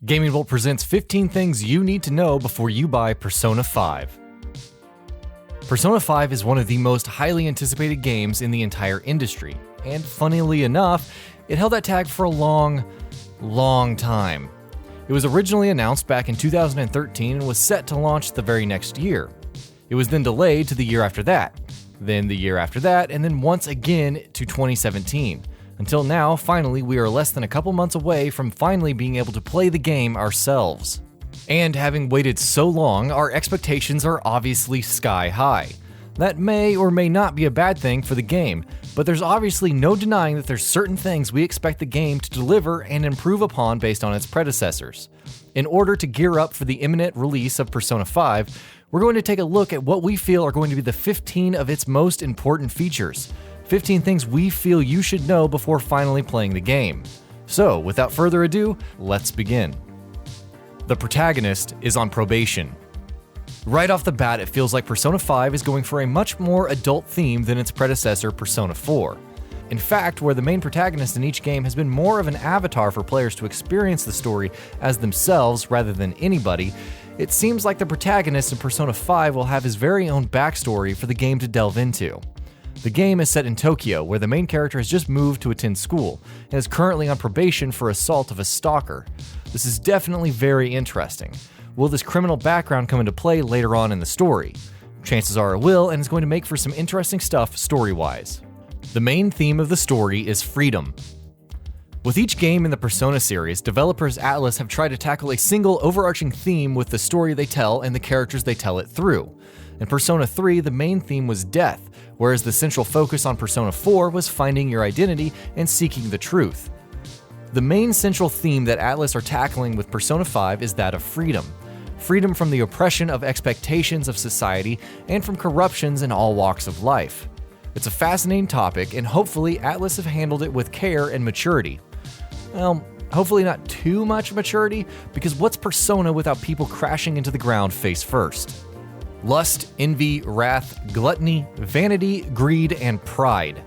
GamingBolt presents 15 things you need to know before you buy Persona 5. Persona 5 is one of the most highly anticipated games in the entire industry, and funnily enough, it held that tag for a long time. It was originally announced back in 2013 and was set to launch the very next year. It was then delayed to the year after that, then the year after that, and then once again to 2017. Until now, finally, we are less than a couple months away from finally being able to play the game ourselves. And having waited so long, our expectations are obviously sky high. That may or may not be a bad thing for the game, but there's obviously no denying that there's certain things we expect the game to deliver and improve upon based on its predecessors. In order to gear up for the imminent release of Persona 5, we're going to take a look at what we feel are going to be the 15 of its most important features. 15 things we feel you should know before finally playing the game. So, without further ado, let's begin. The protagonist is on probation. Right off the bat, it feels like Persona 5 is going for a much more adult theme than its predecessor, Persona 4. In fact, where the main protagonist in each game has been more of an avatar for players to experience the story as themselves rather than anybody, it seems like the protagonist in Persona 5 will have his very own backstory for the game to delve into. The game is set in Tokyo, where the main character has just moved to attend school, and is currently on probation for assault of a stalker. This is definitely very interesting. Will this criminal background come into play later on in the story? Chances are it will, and it's going to make for some interesting stuff story-wise. The main theme of the story is freedom. With each game in the Persona series, developers Atlus have tried to tackle a single overarching theme with the story they tell and the characters they tell it through. In Persona 3, the main theme was death, whereas the central focus on Persona 4 was finding your identity and seeking the truth. The main central theme that Atlus are tackling with Persona 5 is that of freedom. Freedom from the oppression of expectations of society and from corruptions in all walks of life. It's a fascinating topic, and hopefully Atlus have handled it with care and maturity. Well, hopefully not too much maturity, because what's Persona without people crashing into the ground face first? Lust, envy, wrath, gluttony, vanity, greed, and pride.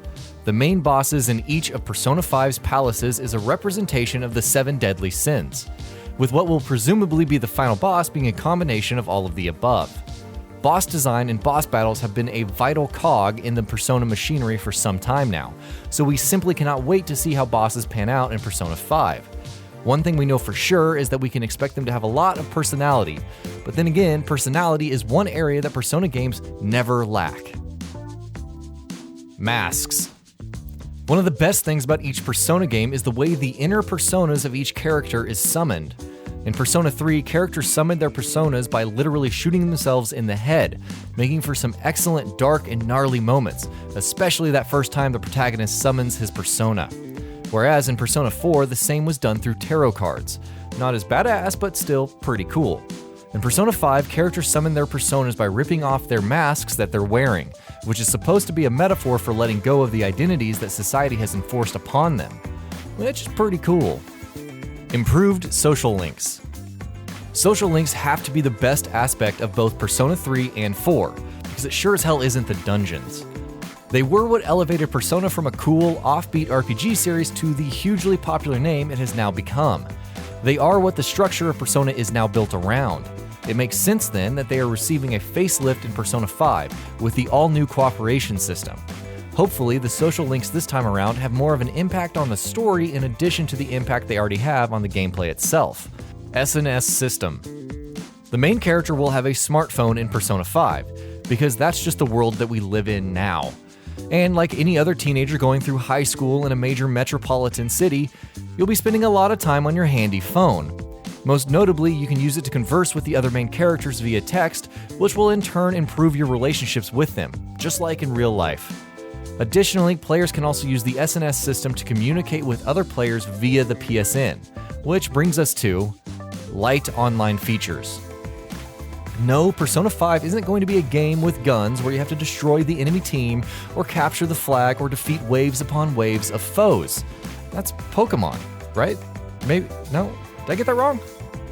The main bosses in each of Persona 5's palaces is a representation of the 7 deadly sins, with what will presumably be the final boss being a combination of all of the above. Boss design and boss battles have been a vital cog in the Persona machinery for some time now, so we simply cannot wait to see how bosses pan out in Persona 5. One thing we know for sure is that we can expect them to have a lot of personality, but then again, personality is one area that Persona games never lack. Masks. One of the best things about each Persona game is the way the inner personas of each character is summoned. In Persona 3, characters summoned their personas by literally shooting themselves in the head, making for some excellent dark and gnarly moments, especially that first time the protagonist summons his persona. Whereas in Persona 4, the same was done through tarot cards. Not as badass, but still pretty cool. In Persona 5, characters summon their personas by ripping off their masks that they're wearing, which is supposed to be a metaphor for letting go of the identities that society has enforced upon them, which is pretty cool. Improved social links. Social links have to be the best aspect of both Persona 3 and 4, because it sure as hell isn't the dungeons. They were what elevated Persona from a cool, offbeat RPG series to the hugely popular name it has now become. They are what the structure of Persona is now built around. It makes sense then that they are receiving a facelift in Persona 5 with the all-new cooperation system. Hopefully, the social links this time around have more of an impact on the story in addition to the impact they already have on the gameplay itself. SNS system. The main character will have a smartphone in Persona 5, because that's just the world that we live in now. And like any other teenager going through high school in a major metropolitan city, you'll be spending a lot of time on your handy phone. Most notably, you can use it to converse with the other main characters via text, which will in turn improve your relationships with them, just like in real life. Additionally, players can also use the SNS system to communicate with other players via the PSN, which brings us to light online features. No, Persona 5 isn't going to be a game with guns where you have to destroy the enemy team, or capture the flag, or defeat waves upon waves of foes. That's Pokemon, right? Maybe, no? Did I get that wrong?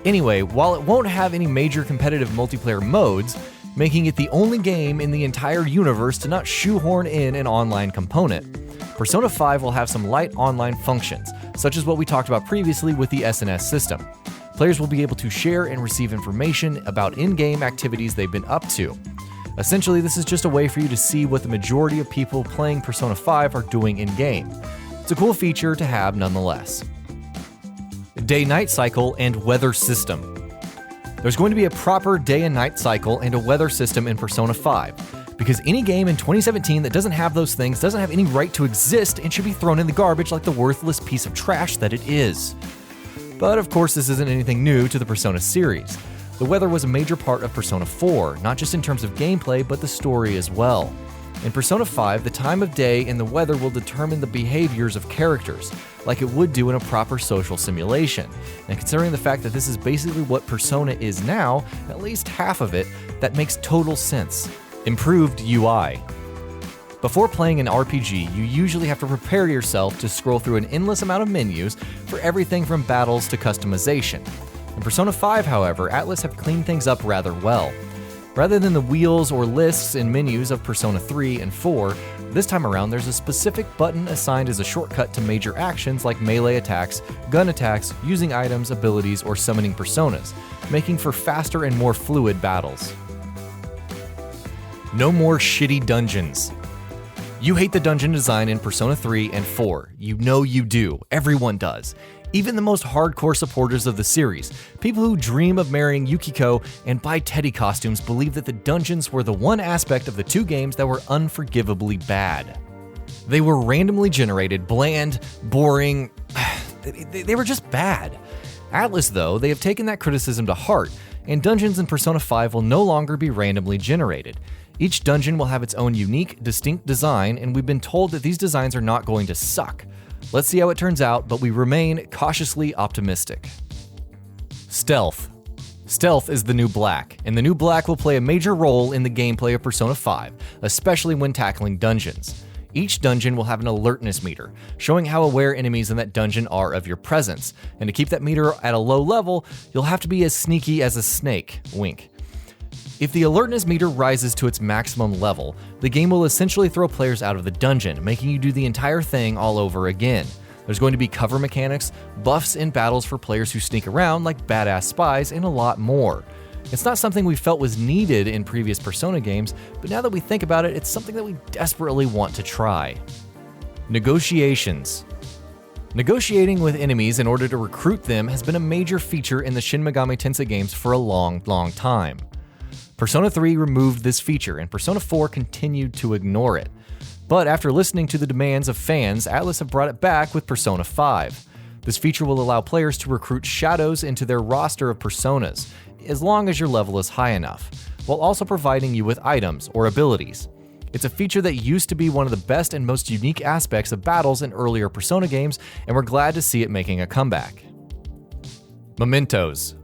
Anyway, while it won't have any major competitive multiplayer modes, making it the only game in the entire universe to not shoehorn in an online component, Persona 5 will have some light online functions, such as what we talked about previously with the SNS system. Players will be able to share and receive information about in-game activities they've been up to. Essentially, this is just a way for you to see what the majority of people playing Persona 5 are doing in-game. It's a cool feature to have nonetheless. Day-night cycle and weather system. There's going to be a proper day and night cycle and a weather system in Persona 5, because any game in 2017 that doesn't have those things doesn't have any right to exist and should be thrown in the garbage like the worthless piece of trash that it is. But of course, this isn't anything new to the Persona series. The weather was a major part of Persona 4, not just in terms of gameplay, but the story as well. In Persona 5, the time of day and the weather will determine the behaviors of characters, like it would do in a proper social simulation. And considering the fact that this is basically what Persona is now, at least half of it, that makes total sense. Improved UI. Before playing an RPG, you usually have to prepare yourself to scroll through an endless amount of menus for everything from battles to customization. In Persona 5, however, Atlus have cleaned things up rather well. Rather than the wheels or lists and menus of Persona 3 and 4, this time around there's a specific button assigned as a shortcut to major actions like melee attacks, gun attacks, using items, abilities, or summoning personas, making for faster and more fluid battles. No more shitty dungeons. You hate the dungeon design in Persona 3 and 4. You know you do. Everyone does. Even the most hardcore supporters of the series, people who dream of marrying Yukiko and buy Teddy costumes, believe that the dungeons were the one aspect of the two games that were unforgivably bad. They were randomly generated, bland, boring. They were just bad. Atlus, though, they have taken that criticism to heart, and dungeons in Persona 5 will no longer be randomly generated. Each dungeon will have its own unique, distinct design, and we've been told that these designs are not going to suck. Let's see how it turns out, but we remain cautiously optimistic. Stealth. Stealth is the new black, and the new black will play a major role in the gameplay of Persona 5, especially when tackling dungeons. Each dungeon will have an alertness meter, showing how aware enemies in that dungeon are of your presence, and to keep that meter at a low level, you'll have to be as sneaky as a snake, wink. If the alertness meter rises to its maximum level, the game will essentially throw players out of the dungeon, making you do the entire thing all over again. There's going to be cover mechanics, buffs in battles for players who sneak around like badass spies, and a lot more. It's not something we felt was needed in previous Persona games, but now that we think about it, it's something that we desperately want to try. Negotiations. Negotiating with enemies in order to recruit them has been a major feature in the Shin Megami Tensei games for a long time. Persona 3 removed this feature, and Persona 4 continued to ignore it. But after listening to the demands of fans, Atlus have brought it back with Persona 5. This feature will allow players to recruit shadows into their roster of personas, as long as your level is high enough, while also providing you with items or abilities. It's a feature that used to be one of the best and most unique aspects of battles in earlier Persona games, and we're glad to see it making a comeback. Mementos.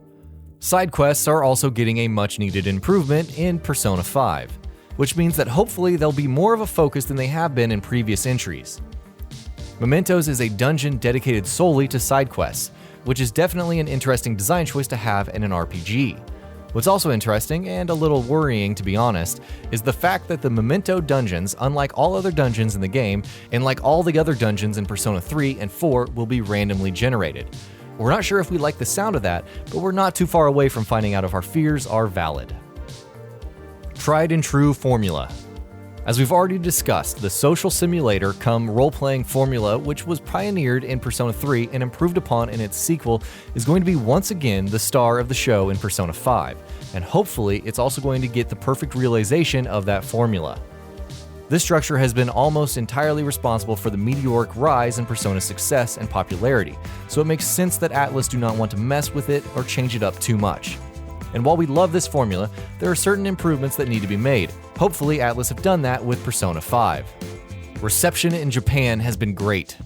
Side quests are also getting a much-needed improvement in Persona 5, which means that hopefully they'll be more of a focus than they have been in previous entries. Mementos is a dungeon dedicated solely to side quests, which is definitely an interesting design choice to have in an RPG. What's also interesting, and a little worrying to be honest, is the fact that the Memento dungeons, unlike all other dungeons in the game, and like all the other dungeons in Persona 3 and 4, will be randomly generated. We're not sure if we like the sound of that, but we're not too far away from finding out if our fears are valid. Tried and true formula. As we've already discussed, the social simulator come role-playing formula, which was pioneered in Persona 3 and improved upon in its sequel, is going to be once again the star of the show in Persona 5, and hopefully it's also going to get the perfect realization of that formula. This structure has been almost entirely responsible for the meteoric rise in Persona's success and popularity, so it makes sense that Atlus do not want to mess with it or change it up too much. And while we love this formula, there are certain improvements that need to be made. Hopefully Atlus have done that with Persona 5. Reception in Japan has been great.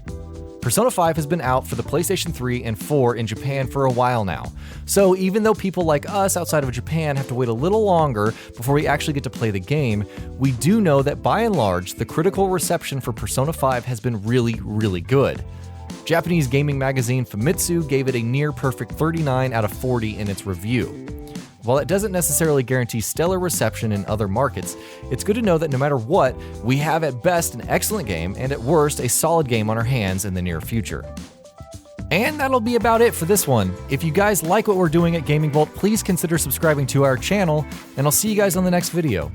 Persona 5 has been out for the PlayStation 3 and 4 in Japan for a while now, so even though people like us outside of Japan have to wait a little longer before we actually get to play the game, we do know that by and large, the critical reception for Persona 5 has been really good. Japanese gaming magazine Famitsu gave it a near-perfect 39 out of 40 in its review. While it doesn't necessarily guarantee stellar reception in other markets, it's good to know that no matter what, we have at best an excellent game and at worst a solid game on our hands in the near future. And that'll be about it for this one. If you guys like what we're doing at GamingBolt, please consider subscribing to our channel, and I'll see you guys on the next video.